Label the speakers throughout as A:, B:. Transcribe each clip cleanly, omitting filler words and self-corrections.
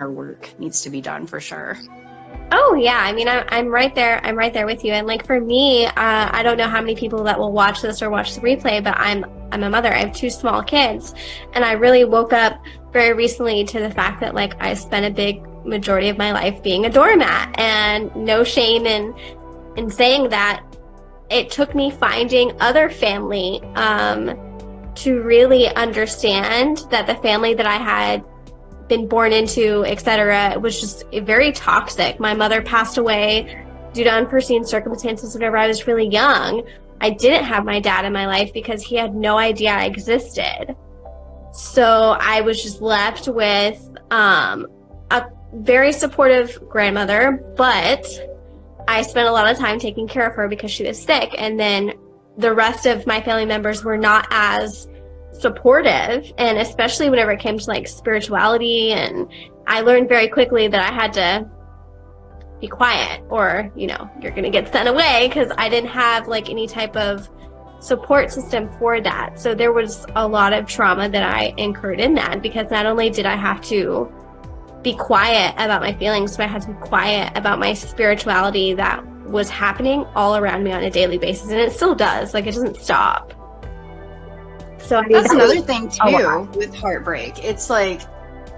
A: inner work needs to be done for sure.
B: Oh yeah, I mean, I'm right there. I'm right there with you. And like for me, I don't know how many people that will watch this or watch the replay, but I'm a mother. I have two small kids, and I really woke up very recently to the fact that like I spent a big majority of my life being a doormat, and no shame in saying that. It took me finding other family to really understand that the family that I had been born into, etc., was just very toxic. My mother passed away due to unforeseen circumstances whenever I was really young. I didn't have my dad in my life because he had no idea I existed. So I was just left with a very supportive grandmother, but I spent a lot of time taking care of her because she was sick. And then the rest of my family members were not as supportive, and especially whenever it came to like spirituality. And I learned very quickly that I had to be quiet, or you're gonna get sent away, because I didn't have like any type of support system for that. So there was a lot of trauma that I incurred in that, because not only did I have to be quiet about my feelings, but I had to be quiet about my spirituality that was happening all around me on a daily basis, and it still does. Like, it doesn't stop. So I mean,
A: that's another thing too with heartbreak. It's like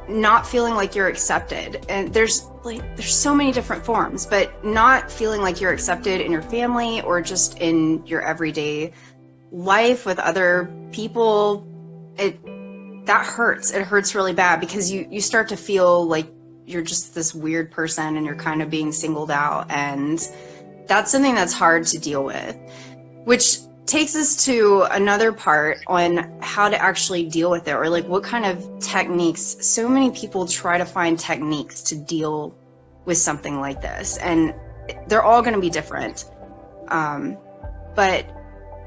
A: not feeling like you're accepted, and there's so many different forms, but not feeling like you're accepted in your family or just in your everyday life with other people. That hurts. It hurts really bad, because you start to feel like you're just this weird person and you're kind of being singled out. And that's something that's hard to deal with, which takes us to another part on how to actually deal with it, or like what kind of techniques. So many people try to find techniques to deal with something like this, and they're all going to be different. But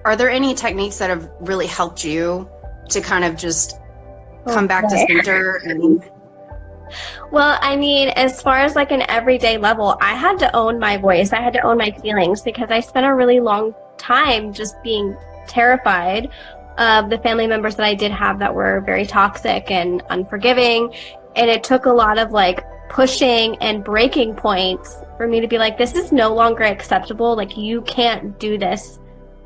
A: are there any techniques that have really helped you to kind of just come back to center?
B: Well, I mean, as far as like an everyday level, I had to own my voice. I had to own my feelings, because I spent a really long time just being terrified of the family members that I did have that were very toxic and unforgiving. And it took a lot of like pushing and breaking points for me to be like, this is no longer acceptable. Like, you can't do this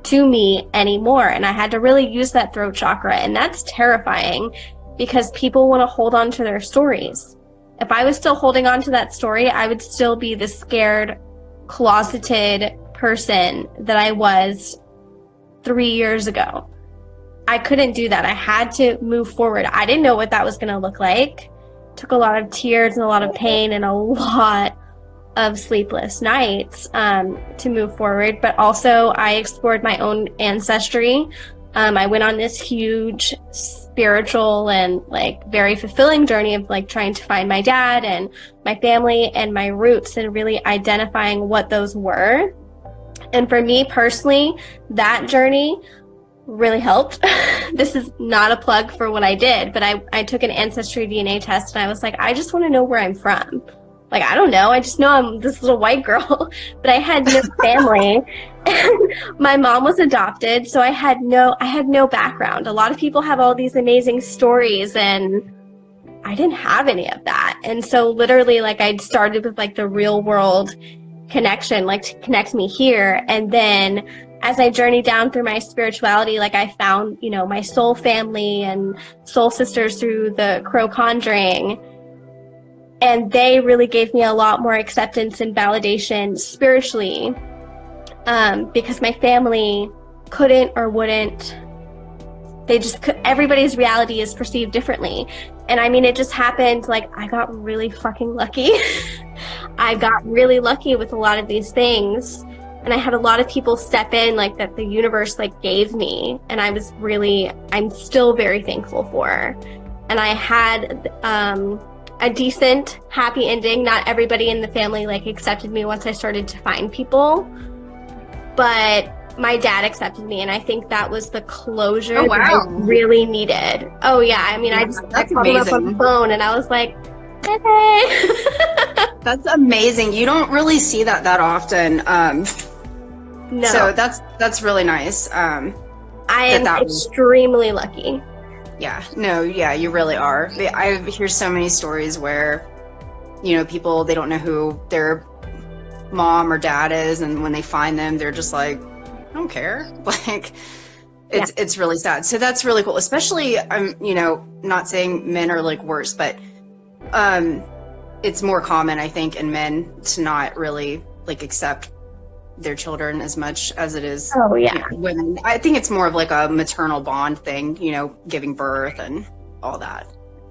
B: to me anymore. And I had to really use that throat chakra. And that's terrifying, because people want to hold on to their stories. If I was still holding on to that story, I would still be the scared, closeted person that I was 3 years ago. I couldn't do that. I had to move forward. I didn't know what that was going to look like. It took a lot of tears and a lot of pain and a lot of sleepless nights to move forward. But also I explored my own ancestry. I went on this huge spiritual and like very fulfilling journey of like trying to find my dad and my family and my roots, and really identifying what those were. And for me personally, that journey really helped. This is not a plug for what I did, but I took an ancestry DNA test, and I was like, I just want to know where I'm from. Like, I don't know. I just know I'm this little white girl, but I had no family. My mom was adopted, so I had no background. A lot of people have all these amazing stories, and I didn't have any of that. And so literally, like, I'd started with like the real world connection, like to connect me here. And then as I journeyed down through my spirituality, like I found, my soul family and soul sisters through the Crow Conjuring. And they really gave me a lot more acceptance and validation spiritually, because my family couldn't or wouldn't. They just could. Everybody's reality is perceived differently. And I mean, it just happened. Like, I got really fucking lucky. I got really lucky with a lot of these things. And I had a lot of people step in, like, that the universe, like, gave me. And I'm still very thankful for. And I had a decent, happy ending. Not everybody in the family, like, accepted me once I started to find people. But my dad accepted me, and I think that was the closure that I really needed. Oh, yeah. I mean, I called him up on the phone, and I was like, hey.
A: That's amazing. You don't really see that often.
B: No.
A: So that's really nice.
B: I am extremely lucky.
A: Yeah. No, yeah, you really are. I hear so many stories where people, they don't know who their mom or dad is, and when they find them, they're just like, I don't care. Like, it's really sad. So that's really cool. Especially, I'm not saying men are like worse, but it's more common, I think, in men to not really like accept their children as much as it is women. I think it's more of like a maternal bond thing, giving birth and all that.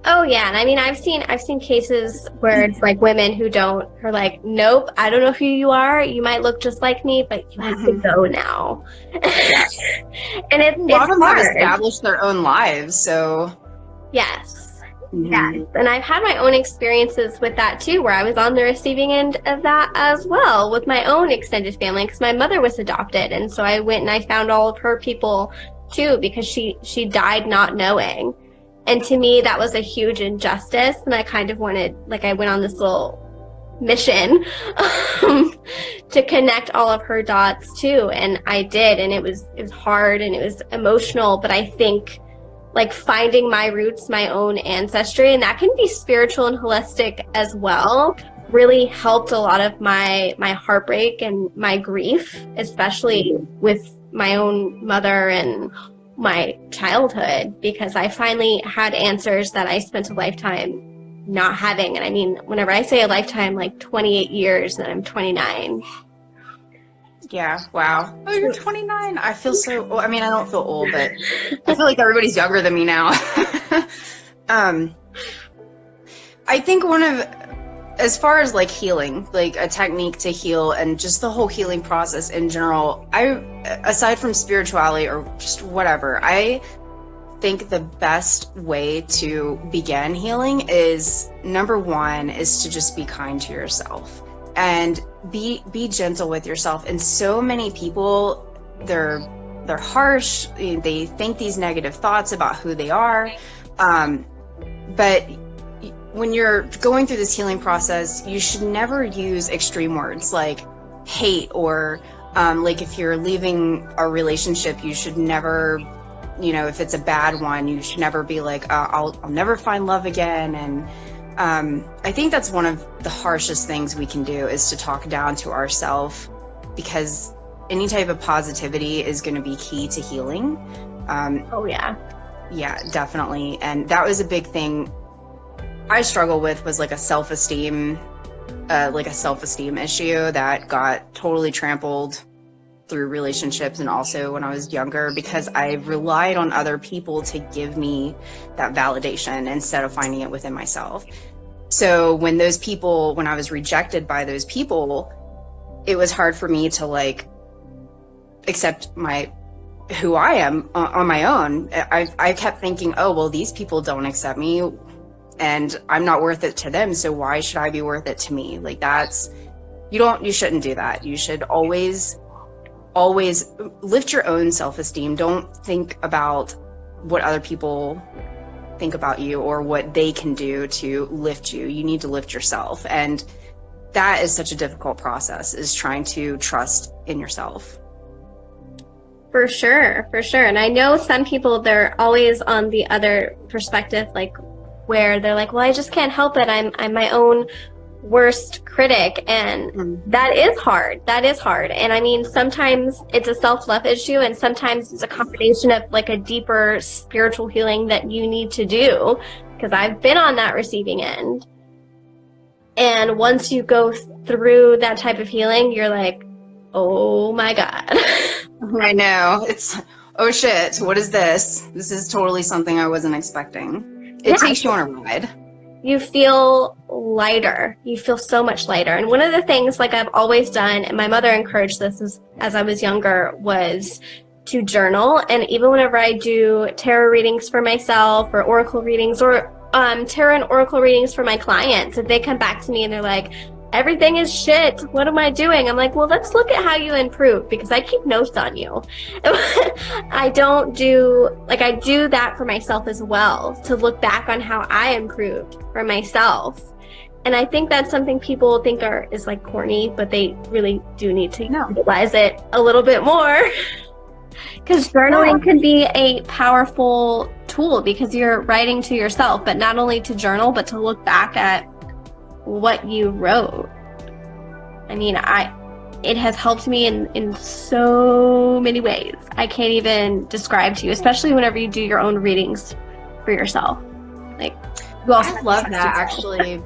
B: Oh yeah, and I mean, I've seen cases where it's like women who are like, nope, I don't know who you are. You might look just like me, but you have to go now. And it's
A: a lot of them have established their own lives, so
B: yes. Yes, and I've had my own experiences with that too, where I was on the receiving end of that as well with my own extended family, because my mother was adopted, and so I went and I found all of her people too, because she died not knowing. And to me, that was a huge injustice, and I kind of wanted, like, I went on this little mission to connect all of her dots too, and I did, and it was hard and it was emotional, but I think like finding my roots, my own ancestry, and that can be spiritual and holistic as well, really helped a lot of my heartbreak and my grief, especially with my own mother and my childhood, because I finally had answers that I spent a lifetime not having. And I mean, whenever I say a lifetime, like 28 years, and I'm 29.
A: Yeah, wow. Oh, you're 29. I feel so, well, I mean, I don't feel old, but I feel like everybody's younger than me now. I think as far as like healing, like a technique to heal and just the whole healing process in general, aside from spirituality or just whatever, I think the best way to begin healing is, number one, is to just be kind to yourself and be gentle with yourself. And so many people, they're harsh, they think these negative thoughts about who they are, but when you're going through this healing process, you should never use extreme words like hate, or like if you're leaving a relationship, you should never, if it's a bad one, you should never be like, I'll never find love again. And I think that's one of the harshest things we can do, is to talk down to ourselves, because any type of positivity is going to be key to healing. Yeah, definitely. And that was a big thing I struggle with, was like a self-esteem issue that got totally trampled through relationships, and also when I was younger, because I relied on other people to give me that validation instead of finding it within myself. So when I was rejected by those people, it was hard for me to like accept who I am on my own. I kept thinking, oh, well, these people don't accept me, and I'm not worth it to them, so why should I be worth it to me? Like, you shouldn't do that. You should always lift your own self-esteem. Don't think about what other people think about you or what they can do to lift you. You need to lift yourself, and that is such a difficult process, is trying to trust in yourself.
B: For sure. And I know some people, they're always on the other perspective, like where they're like, well, I just can't help it. I'm my own worst critic. And that is hard. And I mean, sometimes it's a self-love issue, and sometimes it's a combination of like a deeper spiritual healing that you need to do, because I've been on that receiving end. And once you go through that type of healing, you're like, oh my God.
A: I know. It's, oh shit, what is this? This is totally something I wasn't expecting. It takes you on a ride. You feel lighter. You feel so much lighter. And one of the things, like, I've always done, and my mother encouraged this as I was younger, was to journal. And even whenever I do tarot readings for myself, or oracle readings, or tarot and oracle readings for my clients, if they come back to me and they're like, everything is shit, what am I doing? I'm like, well, let's look at how you improve, because I keep notes on you. I do that for myself as well, to look back on how I improved for myself. And I think that's something people think is like corny, but they really do need to utilize it a little bit more. Because journaling can be a powerful tool, because you're writing to yourself, but not only to journal, but to look back at
B: what you wrote. I mean, it has helped me in so many ways. I can't even describe to you, especially whenever you do your own readings for yourself. Like,
A: I love that, actually.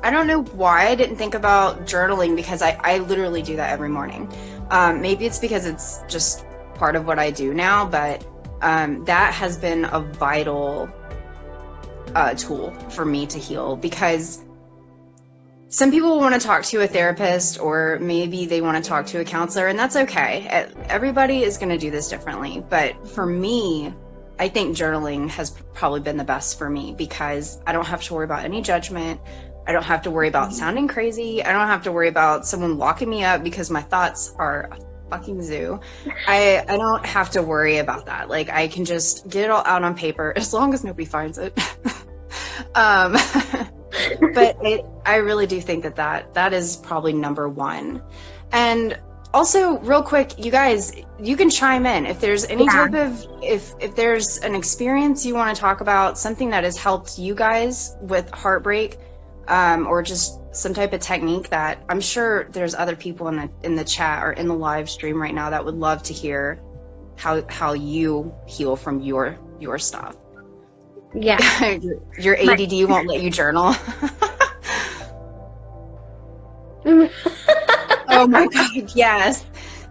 A: I don't know why I didn't think about journaling, because I literally do that every morning. Maybe it's because it's just part of what I do now, but that has been a vital tool for me to heal, because some people want to talk to a therapist, or maybe they want to talk to a counselor, and that's okay. Everybody is going to do this differently. But for me, I think journaling has probably been the best for me, because I don't have to worry about any judgment. I don't have to worry about sounding crazy. I don't have to worry about someone locking me up because my thoughts are a fucking zoo. I don't have to worry about that. Like, I can just get it all out on paper, as long as nobody finds it. But I really do think that is probably number one. And also, real quick, you guys, you can chime in if there's any type of, if there's an experience you want to talk about, something that has helped you guys with heartbreak, or just some type of technique that I'm sure there's other people in the chat or in the live stream right now that would love to hear how you heal from your stuff.
B: Yeah.
A: Your ADD won't let you journal. Oh my God, yes.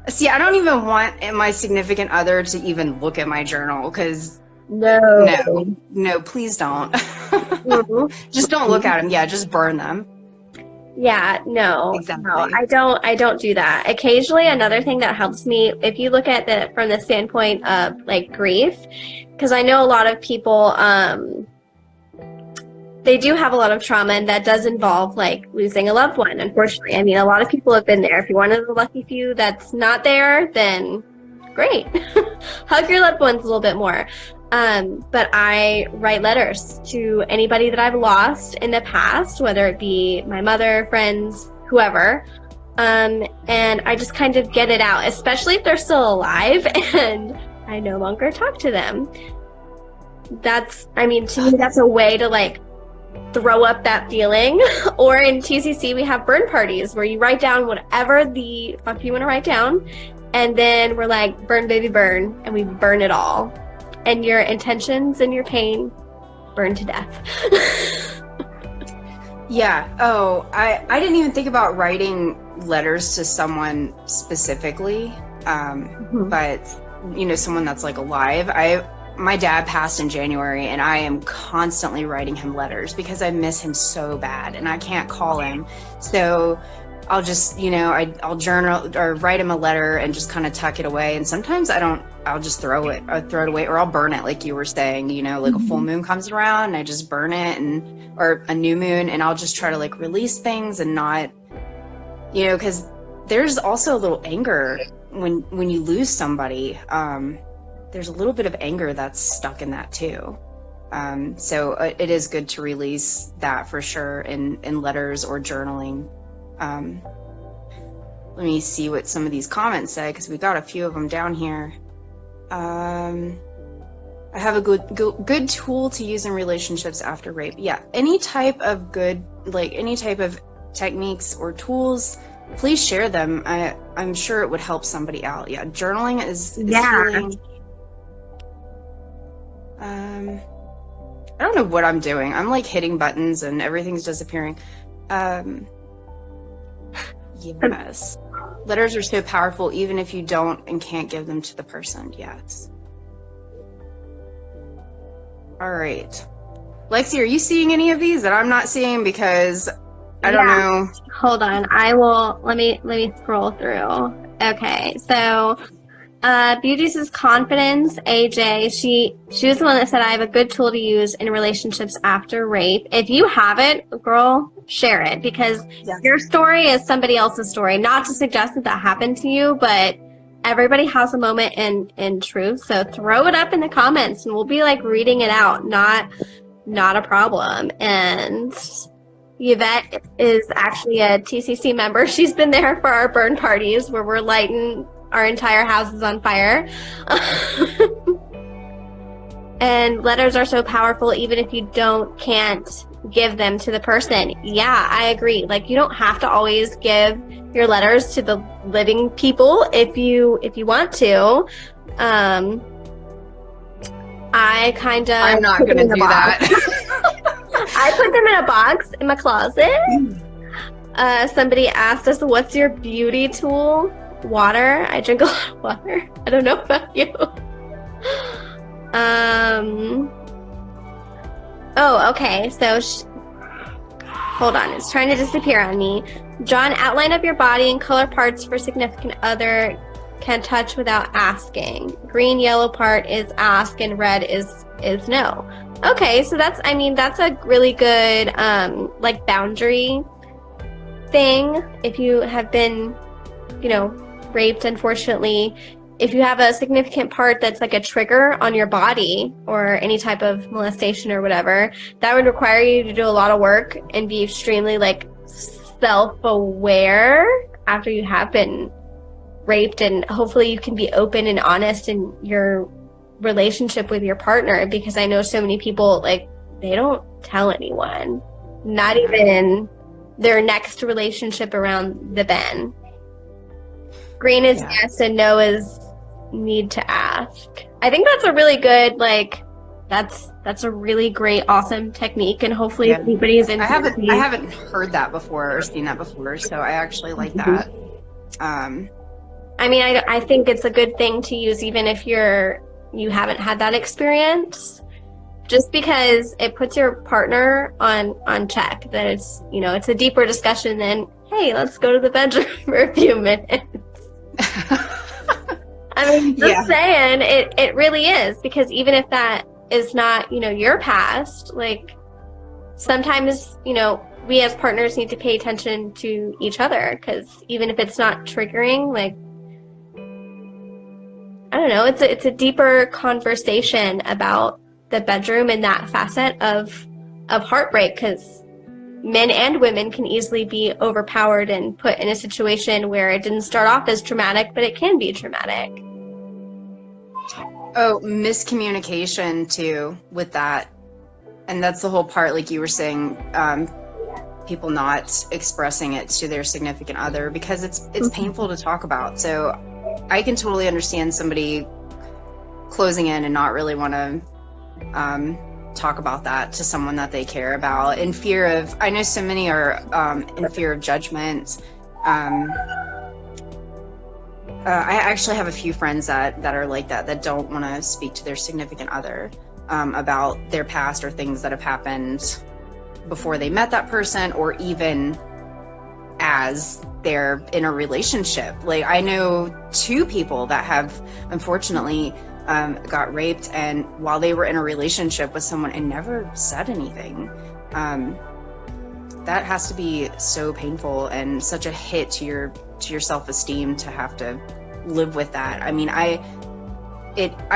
A: See, I don't even want my significant other to even look at my journal, because no, please don't. Just don't look at them. Yeah, just burn them.
B: Yeah, no,
A: Exactly.
B: no, I don't do that. Occasionally, another thing that helps me, if you look at it from the standpoint of like grief, because I know a lot of people, they do have a lot of trauma, and that does involve like losing a loved one, unfortunately. I mean, a lot of people have been there. If you're one of the lucky few that's not there, then great. Hug your loved ones a little bit more. But I write letters to anybody that I've lost in the past, whether it be my mother, friends, whoever. And I just kind of get it out, especially if they're still alive and I no longer talk to them. To me, that's a way to like throw up that feeling. Or in TCC, we have burn parties where you write down whatever the fuck you want to write down. And then we're like, burn, baby, burn. And we burn it all. And your intentions and your pain burn to death.
A: Yeah. Oh, I didn't even think about writing letters to someone specifically. But, someone that's like alive. My dad passed in January, and I am constantly writing him letters because I miss him so bad and I can't call him. So I'll just, I'll journal or write him a letter and just kind of tuck it away. And sometimes I'll just throw it away, or I'll burn it, like you were saying, like a full moon comes around and I just burn it, or a new moon, and I'll just try to like release things and not, because there's also a little anger when you lose somebody. There's a little bit of anger that's stuck in that too. So it is good to release that for sure in letters or journaling. Let me see what some of these comments say, because we got a few of them down here. I have a good tool to use in relationships after rape. Yeah, any type of techniques or tools, please share them. I'm sure it would help somebody out. Yeah, journaling is healing. I don't know what I'm doing. I'm like hitting buttons and everything's disappearing. Yes. Letters are so powerful, even if you don't and can't give them to the person. Yes. All right. Lexi, are you seeing any of these that I'm not seeing? Because I don't know.
B: Hold on. Let me scroll through. Okay. So Beauty's confidence, AJ, she was the one that said, I have a good tool to use in relationships after rape. If you have it, girl, share it, because your story is somebody else's story. Not to suggest that happened to you, but everybody has a moment in truth. So throw it up in the comments and we'll be like reading it out. Not a problem. And Yvette is actually a TCC member. She's been there for our burn parties where we're lighting our entire house is on fire. And letters are so powerful, even if you can't give them to the person. Yeah, I agree. Like, you don't have to always give your letters to the living people if you want to. I kind of
A: I'm not going to do that.
B: I put them in a box in my closet. Somebody asked us, what's your beauty tool? Water. I drink a lot of water. I don't know about you. Oh, okay. So, hold on. It's trying to disappear on me. John, outline of your body and color parts for significant other can touch without asking. Green, yellow part is ask, and red is no. Okay, so that's a really good like boundary thing. If you have been, raped, unfortunately, if you have a significant part that's like a trigger on your body or any type of molestation or whatever, that would require you to do a lot of work and be extremely like self-aware after you have been raped, and hopefully you can be open and honest in your relationship with your partner, because I know so many people, like, they don't tell anyone, not even their next relationship around the bend. Green is yes and no is need to ask. I think that's a really good, like, that's a really great, awesome technique, and hopefully everybody's in.
A: I haven't heard that before or seen that before, so I actually like that.
B: I think it's a good thing to use even if you haven't had that experience, just because it puts your partner on check, that it's a deeper discussion than, hey, let's go to the bedroom for a few minutes. Saying it really is, because even if that is not, your past, like, sometimes, we as partners need to pay attention to each other, because even if it's not triggering, like, I don't know, it's a deeper conversation about the bedroom and that facet of heartbreak, because men and women can easily be overpowered and put in a situation where it didn't start off as traumatic, but it can be traumatic.
A: Oh, miscommunication too with that. And that's the whole part, like you were saying, people not expressing it to their significant other because it's painful to talk about. So I can totally understand somebody closing in and not really want to talk about that to someone that they care about, in fear of, I know so many are in fear of judgment. I actually have a few friends that are like that don't want to speak to their significant other about their past or things that have happened before they met that person, or even as they're in a relationship. Like, I know 2 people that have unfortunately got raped, and while they were in a relationship with someone, and never said anything. That has to be so painful and such a hit to your self-esteem to have to live with that. I mean, I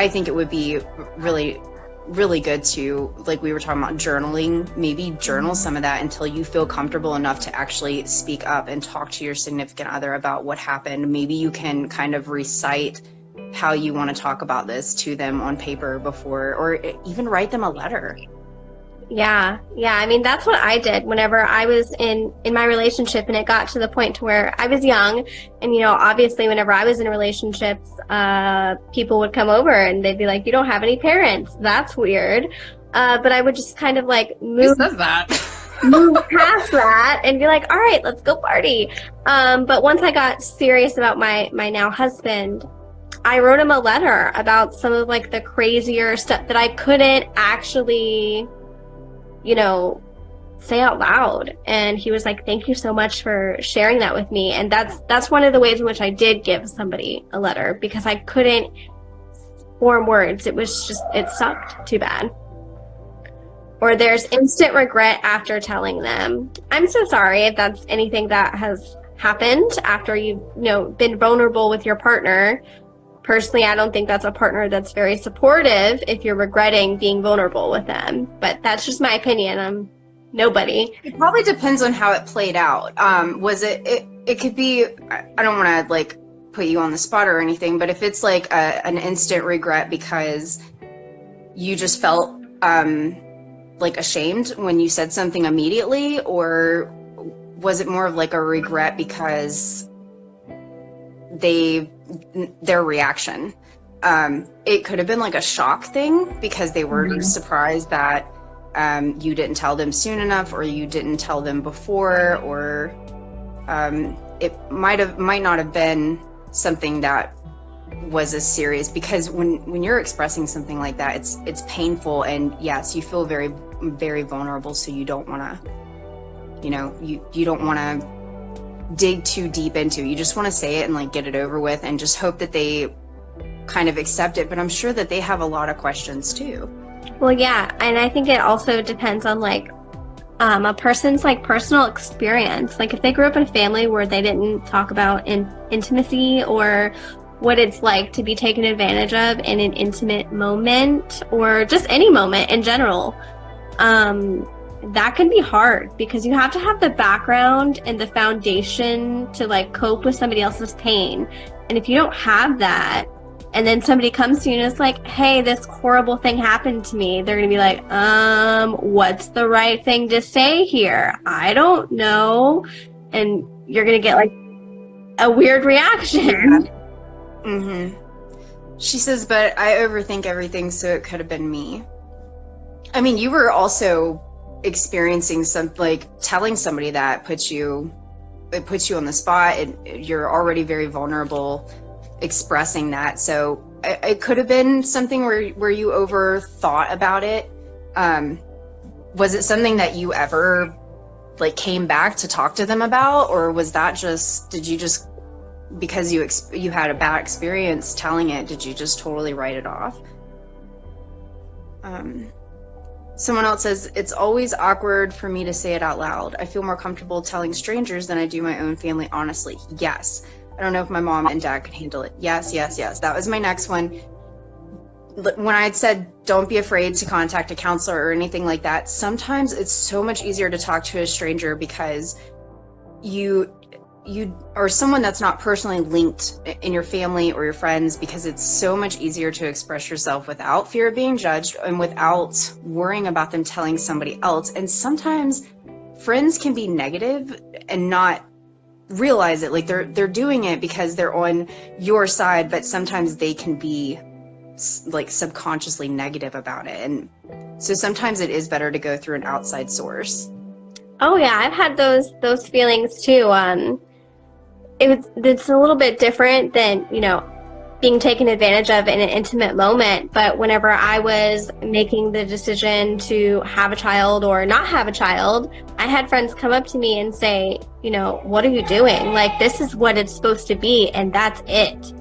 A: think it would be really, really good to, like we were talking about, journaling, maybe journal some of that until you feel comfortable enough to actually speak up and talk to your significant other about what happened. Maybe you can kind of recite how you want to talk about this to them on paper before, or even write them a letter.
B: Yeah. I mean, that's what I did whenever I was in my relationship, and it got to the point to where I was young, and obviously whenever I was in relationships, people would come over and they'd be like, "You don't have any parents. That's weird." But I would just kind of like move
A: past
B: that and be like, "All right, let's go party." But once I got serious about my now husband, I wrote him a letter about some of like the crazier stuff that I couldn't actually say out loud. And he was like, "Thank you so much for sharing that with me." And that's one of the ways in which I did give somebody a letter, because I couldn't form words. It sucked too bad. Or there's instant regret after telling them. I'm so sorry if that's anything that has happened after you've been vulnerable with your partner. Personally, I don't think that's a partner that's very supportive if you're regretting being vulnerable with them. But that's just my opinion. I'm nobody.
A: It probably depends on how it played out. Was it could be, I don't want to like put you on the spot or anything, but if it's like an instant regret because you just felt like ashamed when you said something immediately, or was it more of like a regret because their reaction? It could have been like a shock thing because they were surprised that you didn't tell them soon enough, or you didn't tell them before, or it might not have been something that was as serious, because when you're expressing something like that, it's painful, and yes, you feel very, very vulnerable, so you don't want to, you don't want to dig too deep into it. You just want to say it and like get it over with and just hope that they kind of accept it. But I'm sure that they have a lot of questions too.
B: Well, yeah, and I think it also depends on like a person's like personal experience. Like if they grew up in a family where they didn't talk about intimacy or what it's like to be taken advantage of in an intimate moment, or just any moment in general, that can be hard, because you have to have the background and the foundation to like cope with somebody else's pain. And if you don't have that, and then somebody comes to you and is like, hey, this horrible thing happened to me, they're gonna be like, what's the right thing to say here? I don't know. And you're gonna get like a weird reaction.
A: Yeah. Mm-hmm. She says, but I overthink everything, so it could have been me. I mean, you were also experiencing telling somebody that puts you on the spot, and you're already very vulnerable expressing that. So it could have been something where you overthought about it. Was it something that you ever like came back to talk to them about, or was that did you just, because you had a bad experience telling it, did you just totally write it off? Someone else says, it's always awkward for me to say it out loud. I feel more comfortable telling strangers than I do my own family, honestly. Yes. I don't know if my mom and dad could handle it. Yes. That was my next one. When I had said, don't be afraid to contact a counselor or anything like that, sometimes it's so much easier to talk to a stranger because you are someone that's not personally linked in your family or your friends, because it's so much easier to express yourself without fear of being judged and without worrying about them telling somebody else. And sometimes friends can be negative and not realize it. Like they're doing it because they're on your side, but sometimes they can be like subconsciously negative about it. And so sometimes it is better to go through an outside source.
B: Oh yeah, I've had those feelings too. It's a little bit different than, being taken advantage of in an intimate moment. But whenever I was making the decision to have a child or not have a child, I had friends come up to me and say, what are you doing? Like, this is what it's supposed to be, and that's it.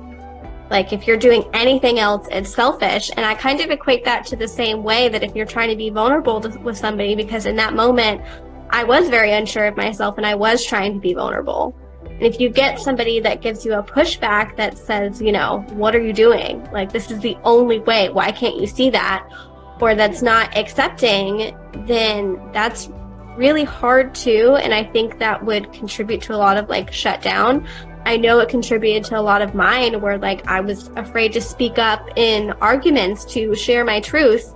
B: Like, if you're doing anything else, it's selfish. And I kind of equate that to the same way that if you're trying to be vulnerable with somebody, because in that moment, I was very unsure of myself and I was trying to be vulnerable. And if you get somebody that gives you a pushback that says, what are you doing? Like, this is the only way. Why can't you see that? Or that's not accepting, then that's really hard too. And I think that would contribute to a lot of like shutdown. I know it contributed to a lot of mine where like I was afraid to speak up in arguments to share my truth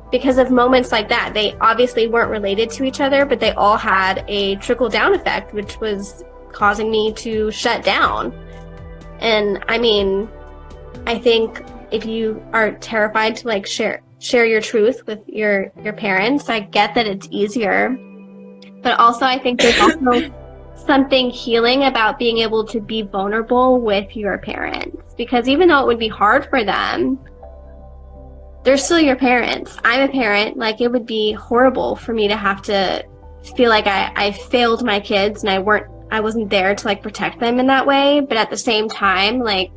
B: because of moments like that. They obviously weren't related to each other, but they all had a trickle down effect, which was causing me to shut down. And I mean, I think if you are terrified to like share your truth with your parents, I get that it's easier. But also I think there's also something healing about being able to be vulnerable with your parents, because even though it would be hard for them, they're still your parents. I'm a parent. Like, it would be horrible for me to have to feel like I failed my kids and I wasn't there to like protect them in that way. But at the same time, like,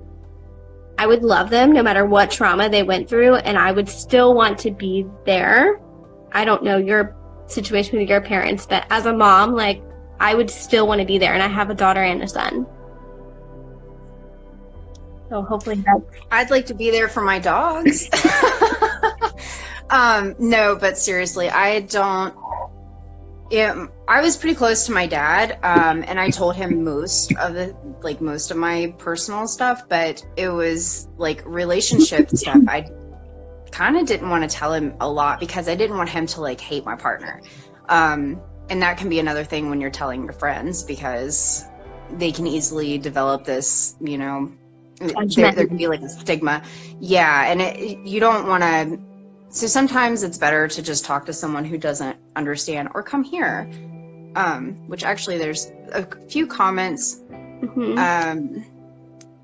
B: I would love them no matter what trauma they went through, and I would still want to be there. I don't know your situation with your parents, but as a mom, like, I would still want to be there, and I have a daughter and a son. So hopefully
A: I'd like to be there for my dogs. No, but seriously, I was pretty close to my dad, and I told him most of my personal stuff, but it was like relationship stuff. kind of didn't want to tell him a lot because I didn't want him to like hate my partner. And that can be another thing when you're telling your friends, because they can easily develop this, you know, there can be like a stigma. Yeah. And you don't want to, so sometimes it's better to just talk to someone who doesn't understand, or come here. Which actually there's a few comments.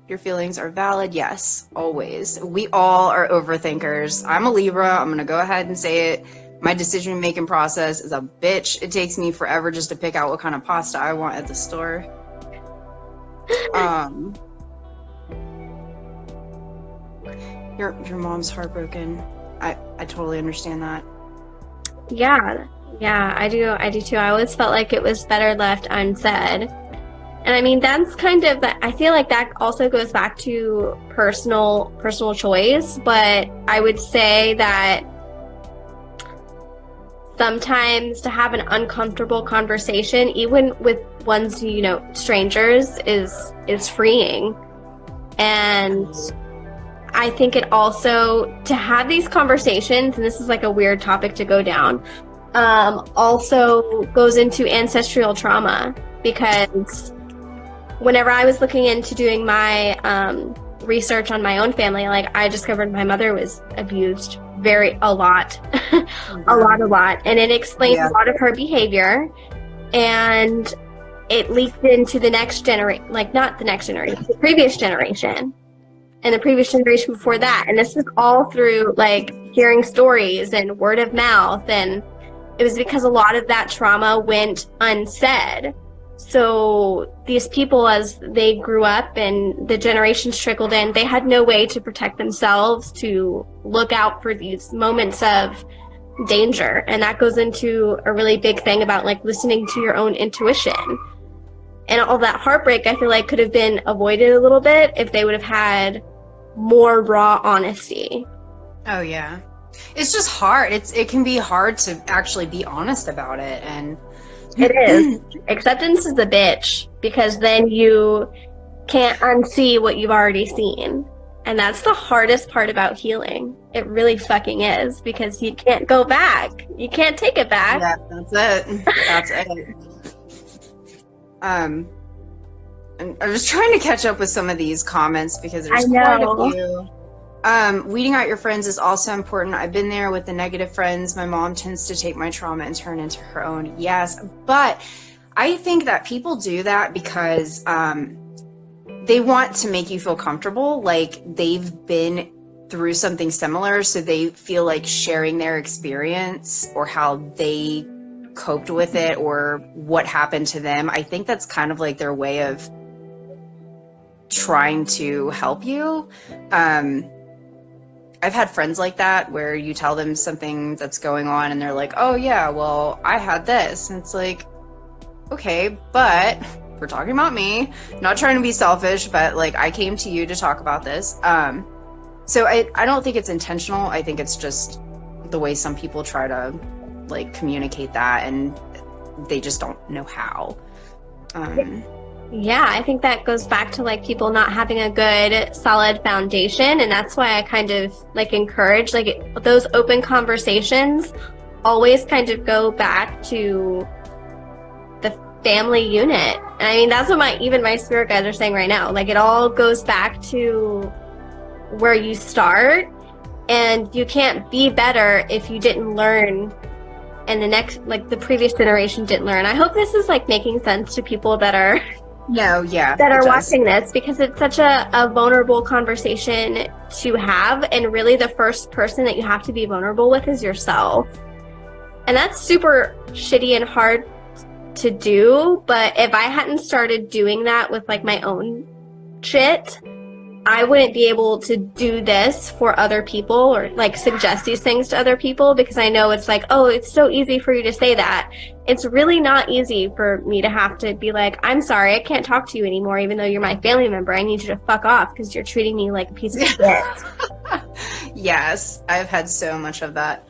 A: Your feelings are valid. Yes, always. We all are overthinkers. I'm a Libra. I'm going to go ahead and say it. My decision-making process is a bitch. It takes me forever just to pick out what kind of pasta I want at the store. Your mom's heartbroken. I totally understand that.
B: Yeah, I do too. I always felt like it was better left unsaid. And I mean, that's kind of that. I feel like that also goes back to personal choice, but I would say that sometimes to have an uncomfortable conversation, even with one's, you know, strangers, is freeing. And I think it also, to have these conversations, and this is like a weird topic to go down, also goes into ancestral trauma, because whenever I was looking into doing my research on my own family, like I discovered my mother was abused a lot, a lot, and it explains a lot of her behavior, and it leaked into the next generation, like not the next generation, the previous generation, and the previous generation before that, and this was all through like hearing stories and word of mouth, and it was because a lot of that trauma went unsaid. So these people, as they grew up and the generations trickled in, they had no way to protect themselves, to look out for these moments of danger. And that goes into a really big thing about like listening to your own intuition. And all that heartbreak, I feel like, could have been avoided a little bit if they would have had more raw honesty.
A: Oh, yeah. It's just hard. It can be hard to actually be honest about it. And
B: it is. Acceptance is a bitch, because then you can't unsee what you've already seen. And that's the hardest part about healing. It really fucking is, because you can't go back. You can't take it back.
A: Yeah, that's it. That's it. And I was trying to catch up with some of these comments because there's quite a few. Weeding out your friends is also important. I've been there with the negative friends. My mom tends to take my trauma and turn into her own. Yes, but I think that people do that because they want to make you feel comfortable, like they've been through something similar, so they feel like sharing their experience or how they coped with it or what happened to them. I think that's kind of like their way of trying to help you. I've had friends like that where you tell them something that's going on and they're like, oh yeah, well, I had this. And it's like, okay, but we're talking about me. Not trying to be selfish, but like I came to you to talk about this. So I don't think it's intentional. I think it's just the way some people try to like communicate that, and they just don't know how.
B: Yeah, I think that goes back to like people not having a good solid foundation, and that's why I kind of like encourage like those open conversations always kind of go back to the family unit. And I mean, that's what even my spirit guides are saying right now. Like it all goes back to where you start, and you can't be better if you didn't learn and the previous generation didn't learn. I hope this is like making sense to people that are watching this, because it's such a vulnerable conversation to have, and really the first person that you have to be vulnerable with is yourself. And that's super shitty and hard to do, but if I hadn't started doing that with like my own shit, I wouldn't be able to do this for other people or like suggest these things to other people, because I know it's like, oh, it's so easy for you to say that. It's really not easy for me to have to be like, I'm sorry, I can't talk to you anymore, even though you're my family member. I need you to fuck off because you're treating me like a piece of shit.
A: Yes, I've had so much of that.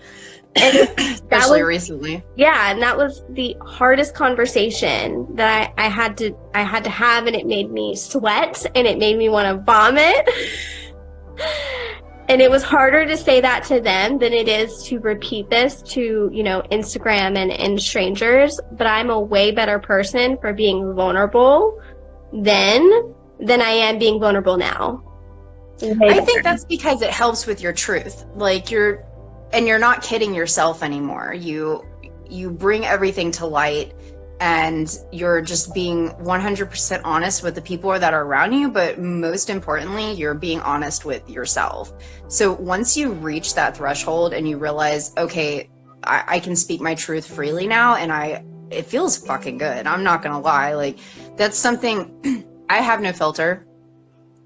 A: Especially recently. Yeah,
B: and that was the hardest conversation that I had to have, and it made me sweat and it made me want to vomit. And it was harder to say that to them than it is to repeat this to, Instagram and strangers. But I'm a way better person for being vulnerable then than I am being vulnerable now.
A: I think that's because it helps with your truth. Like you're not kidding yourself anymore. You bring everything to light, and you're just being 100% honest with the people that are around you, but most importantly, you're being honest with yourself. So once you reach that threshold and you realize, okay, I can speak my truth freely now, and it feels fucking good. I'm not gonna lie. Like, that's something, I have no filter,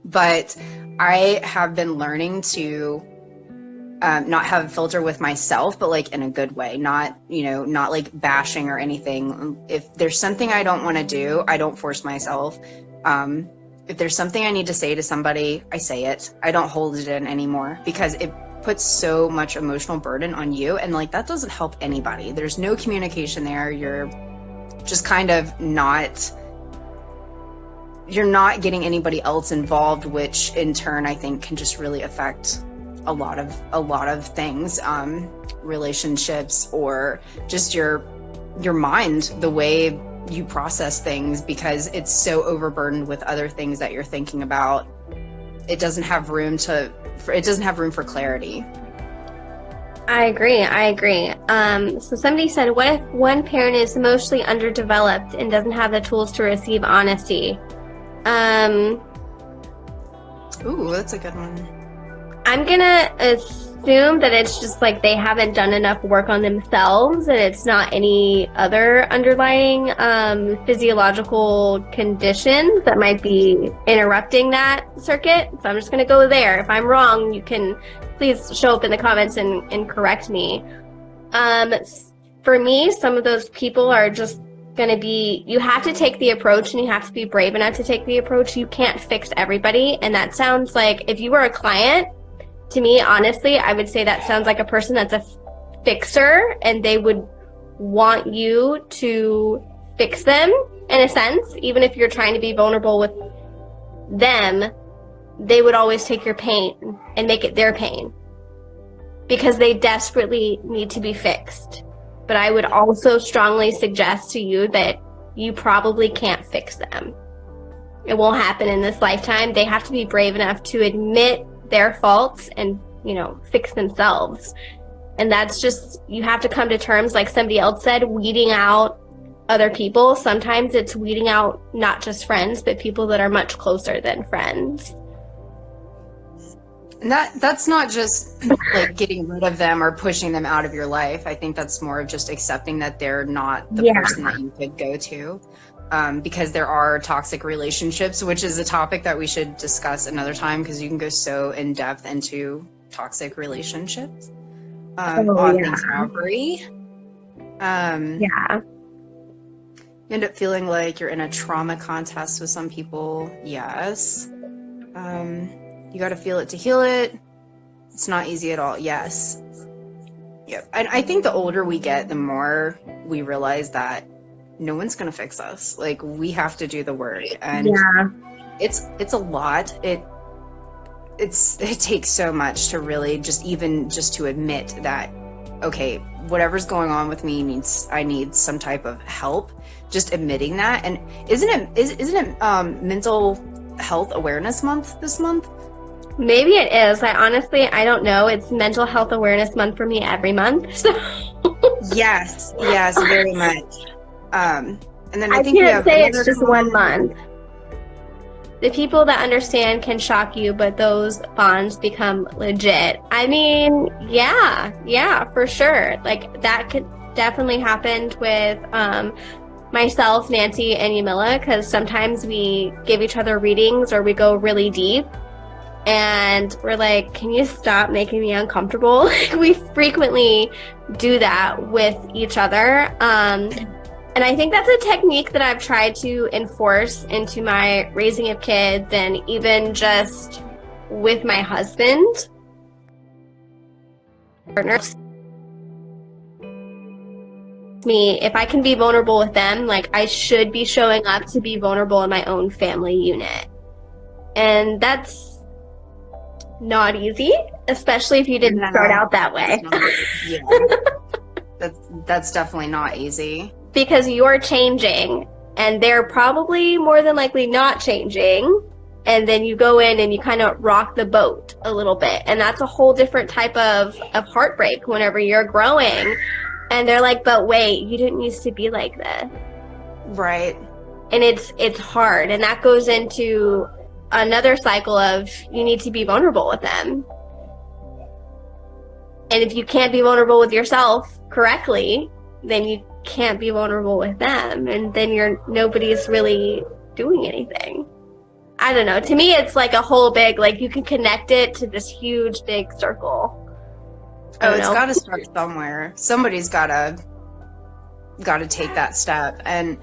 A: but I have been learning to not have a filter with myself, but like in a good way, not like bashing or anything. If there's something I don't want to do, I don't force myself. If there's something I need to say to somebody, I say it. I don't hold it in anymore, because it puts so much emotional burden on you, and like that doesn't help anybody. There's no communication there. You're just kind of you're not getting anybody else involved, which in turn I think can just really affect a lot of things, relationships, or just your mind, the way you process things, because it's so overburdened with other things that you're thinking about. It doesn't have room for clarity.
B: I agree. So somebody said, what if one parent is emotionally underdeveloped and doesn't have the tools to receive honesty?
A: Ooh, that's a good one.
B: I'm gonna assume that it's just like they haven't done enough work on themselves, and it's not any other underlying physiological conditions that might be interrupting that circuit. So I'm just gonna go there. If I'm wrong, you can please show up in the comments and correct me. For me, some of those people are just gonna be, you have to take the approach, and you have to be brave enough to take the approach. You can't fix everybody, and that sounds like, if you were a client, to me, honestly, I would say that sounds like a person that's a fixer, and they would want you to fix them in a sense. Even if you're trying to be vulnerable with them, they would always take your pain and make it their pain, because they desperately need to be fixed. But I would also strongly suggest to you that you probably can't fix them. It won't happen in this lifetime. They have to be brave enough to admit their faults and, fix themselves. And that's just, you have to come to terms, like somebody else said, weeding out other people. Sometimes it's weeding out not just friends, but people that are much closer than friends.
A: And that's not just like getting rid of them or pushing them out of your life. I think that's more of just accepting that they're not the person that you could go to. Because there are toxic relationships, which is a topic that we should discuss another time, because you can go so in depth into toxic relationships. Recovery. You end up feeling like you're in a trauma contest with some people. Yes. You got to feel it to heal it. It's not easy at all. Yes. Yep. And I think the older we get, the more we realize that no one's going to fix us. Like, we have to do the work, and it's a lot. It takes so much to really just to admit that, okay, whatever's going on with me I need some type of help. Just admitting that. And isn't it Mental Health Awareness Month this month?
B: Maybe it is. I don't know. It's Mental Health Awareness Month for me every month. So.
A: Yes, very much. And then I think
B: can't say it's just 1 month. The people that understand can shock you, but those bonds become legit. I mean, yeah, for sure. Like, that could definitely happened with myself, Nancy, and Yamila, because sometimes we give each other readings or we go really deep, and we're like, can you stop making me uncomfortable? We frequently do that with each other. And I think that's a technique that I've tried to enforce into my raising of kids, and even just with my husband. Partners. Me, if I can be vulnerable with them, like, I should be showing up to be vulnerable in my own family unit. And that's not easy, especially if you didn't start out that way.
A: That's definitely not easy.
B: Because you're changing and they're probably more than likely not changing. And then you go in and you kind of rock the boat a little bit. And that's a whole different type of heartbreak whenever you're growing. And they're like, but wait, you didn't used to be like this.
A: Right.
B: And it's hard. And that goes into another cycle of you need to be vulnerable with them. And if you can't be vulnerable with yourself correctly, then you can't be vulnerable with them. And then nobody's really doing anything. I don't know. To me, it's like a whole big, like you can connect it to this huge, big circle.
A: Oh, it's got to start somewhere. Somebody's got to take that step. And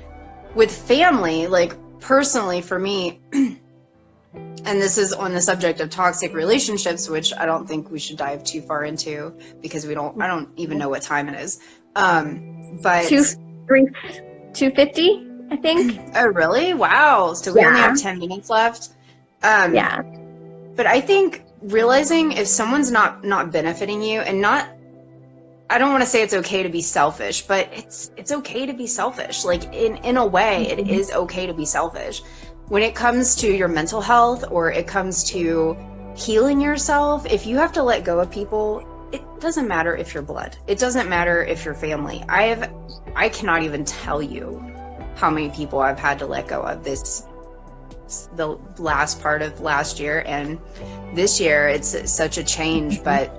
A: with family, like personally for me, and this is on the subject of toxic relationships, which I don't think we should dive too far into because I don't even know what time it is. But
B: 2:50, I think.
A: Oh, really? Wow. So we only have 10 minutes left.
B: Yeah.
A: But I think realizing if someone's not benefiting you and I don't want to say it's okay to be selfish, but it's okay to be selfish. Like in a way, it is okay to be selfish. When it comes to your mental health or it comes to healing yourself, if you have to let go of people, it doesn't matter if you're blood. It doesn't matter if you're family. I cannot even tell you how many people I've had to let go of the last part of last year and this year. It's such a change, but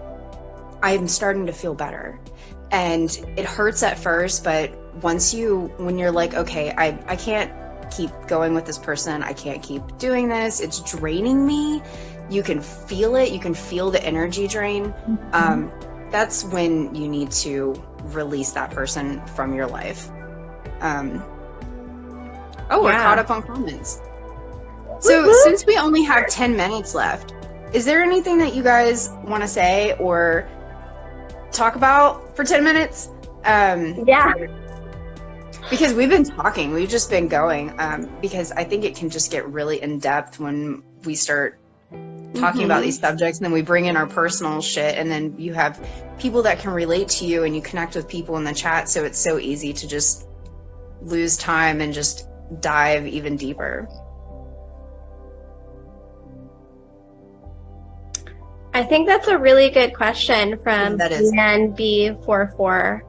A: I'm starting to feel better. And it hurts at first, but when you're like, okay, I can't keep going with this person, I can't keep doing this, it's draining me, you can feel it, you can feel the energy drain. That's when you need to release that person from your life. We're caught up on comments. So since we only have 10 minutes left, is there anything that you guys want to say or talk about for 10 minutes?
B: Yeah.
A: Because we've been talking, we've just been going, because I think it can just get really in depth when we start talking about these subjects, and then we bring in our personal shit, and then you have people that can relate to you and you connect with people in the chat, so it's so easy to just lose time and just dive even deeper.
B: I think that's a really good question from B44.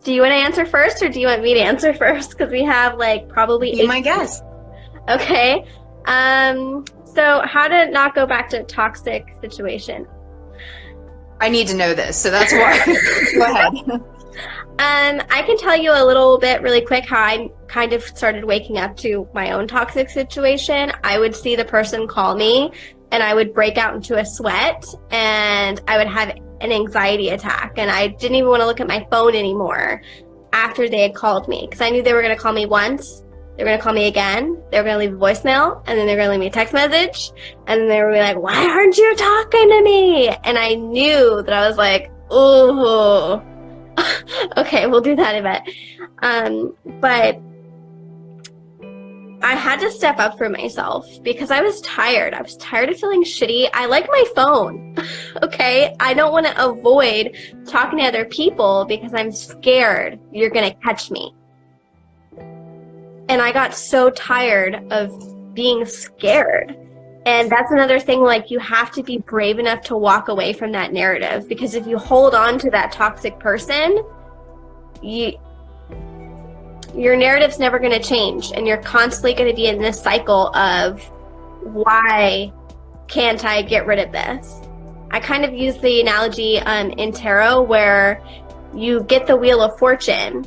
B: Do you want to answer first, or do you want me to answer first? Because we have probably
A: Be my guest.
B: Okay. So how to not go back to a toxic situation?
A: I need to know this, so that's why. Go ahead.
B: I can tell you a little bit really quick how I kind of started waking up to my own toxic situation. I would see the person call me and I would break out into a sweat and I would have an anxiety attack, and I didn't even want to look at my phone anymore after they had called me, because I knew they were going to call me once, they were going to call me again, they were going to leave a voicemail, and then they were going to leave me a text message, and then they were like, why aren't you talking to me? And I knew that I was like, ooh, okay, we'll do that in a bit. But I had to step up for myself because I was tired. I was tired of feeling shitty. I like my phone, okay? I don't want to avoid talking to other people because I'm scared you're going to catch me. And I got so tired of being scared. And that's another thing, you have to be brave enough to walk away from that narrative, because if you hold on to that toxic person, your narrative's never going to change, and you're constantly going to be in this cycle of, why can't I get rid of this? I kind of use the analogy in tarot where you get the Wheel of Fortune,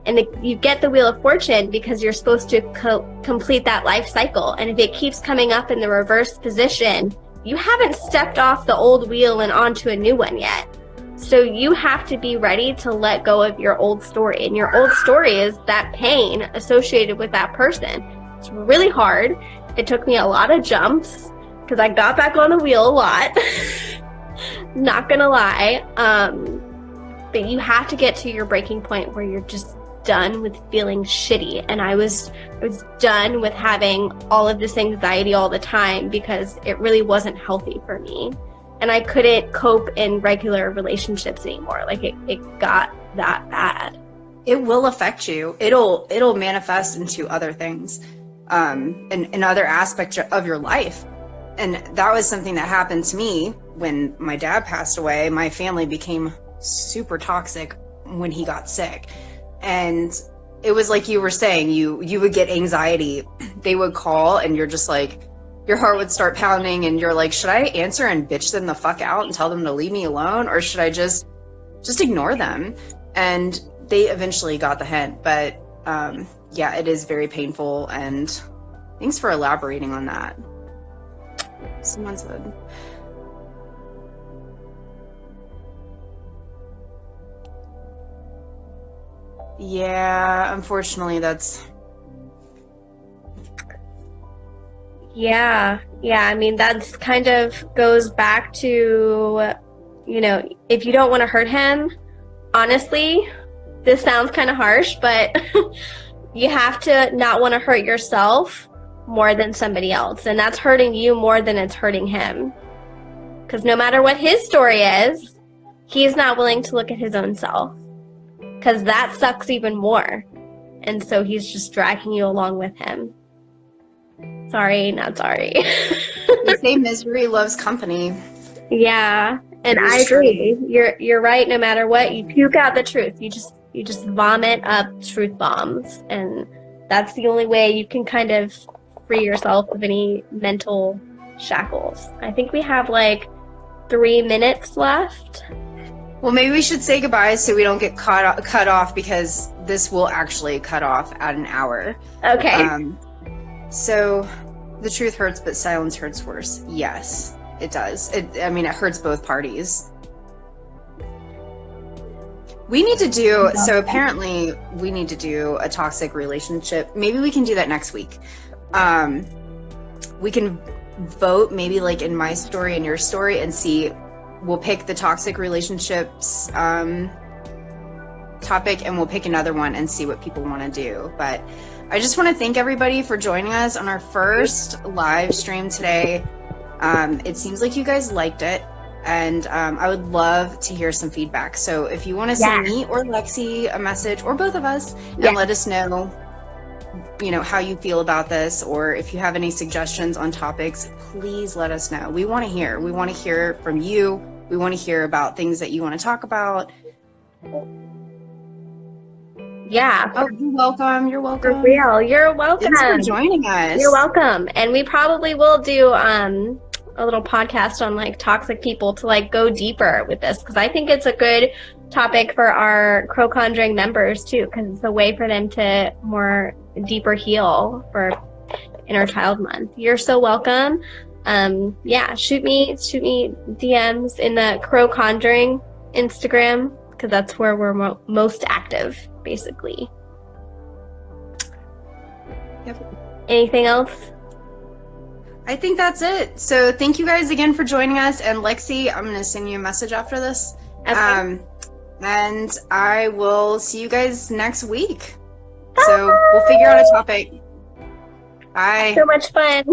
B: and you get the Wheel of Fortune because you're supposed to complete that life cycle, and if it keeps coming up in the reverse position, you haven't stepped off the old wheel and onto a new one yet. So you have to be ready to let go of your old story. And your old story is that pain associated with that person. It's really hard. It took me a lot of jumps because I got back on the wheel a lot. Not gonna lie. But you have to get to your breaking point where you're just done with feeling shitty, and I was done with having all of this anxiety all the time because it really wasn't healthy for me, and I couldn't cope in regular relationships anymore. Like it got that bad.
A: It will affect you. It'll manifest into other things, and other aspects of your life. And that was something that happened to me when my dad passed away. My family became super toxic when he got sick. And it was like you were saying, you would get anxiety. They would call and you're just like, your heart would start pounding and you're like, should I answer and bitch them the fuck out and tell them to leave me alone? Or should I just ignore them? And they eventually got the hint. But yeah, it is very painful. And thanks for elaborating on that. Someone said. Yeah, unfortunately, that's.
B: Yeah. I mean, that's kind of goes back to, if you don't want to hurt him, honestly, this sounds kind of harsh, but you have to not want to hurt yourself more than somebody else. And that's hurting you more than it's hurting him. Because no matter what his story is, he's not willing to look at his own self. Because that sucks even more. And so he's just dragging you along with him. Sorry, not sorry.
A: They say misery loves company.
B: Yeah, and I agree. You're right. No matter what, you puke out the truth. You just vomit up truth bombs, and that's the only way you can kind of free yourself of any mental shackles. I think we have like 3 minutes left.
A: Well, maybe we should say goodbye so we don't get cut off, because this will actually cut off at an hour.
B: Okay.
A: So, the truth hurts, but silence hurts worse. Yes, it does. It hurts both parties. We need to do, so apparently we need to do a toxic relationship. Maybe we can do that next week. We can vote maybe like in my story and your story and see, we'll pick the toxic relationships topic and we'll pick another one and see what people want to do. But I just want to thank everybody for joining us on our first live stream today. It seems like you guys liked it, and I would love to hear some feedback. So if you want to send me or Lexi a message, or both of us, and let us know, how you feel about this, or if you have any suggestions on topics, please let us know. We want to hear. We want to hear from you. We want to hear about things that you want to talk about.
B: Yeah.
A: Oh, you're welcome. You're welcome.
B: For real. You're welcome.
A: Thanks for joining us.
B: You're welcome. And we probably will do a little podcast on like toxic people to like go deeper with this, because I think it's a good topic for our Crow Conjuring members too, because it's a way for them to more deeper heal for Inner Child Month. You're so welcome. Shoot me DMs in the Crow Conjuring Instagram, because that's where we're most active, basically.
A: Yep.
B: Anything else?
A: I think that's it. So thank you guys again for joining us. And Lexi, I'm going to send you a message after this.
B: Okay.
A: And I will see you guys next week. So we'll figure out a topic. Bye.
B: So much fun.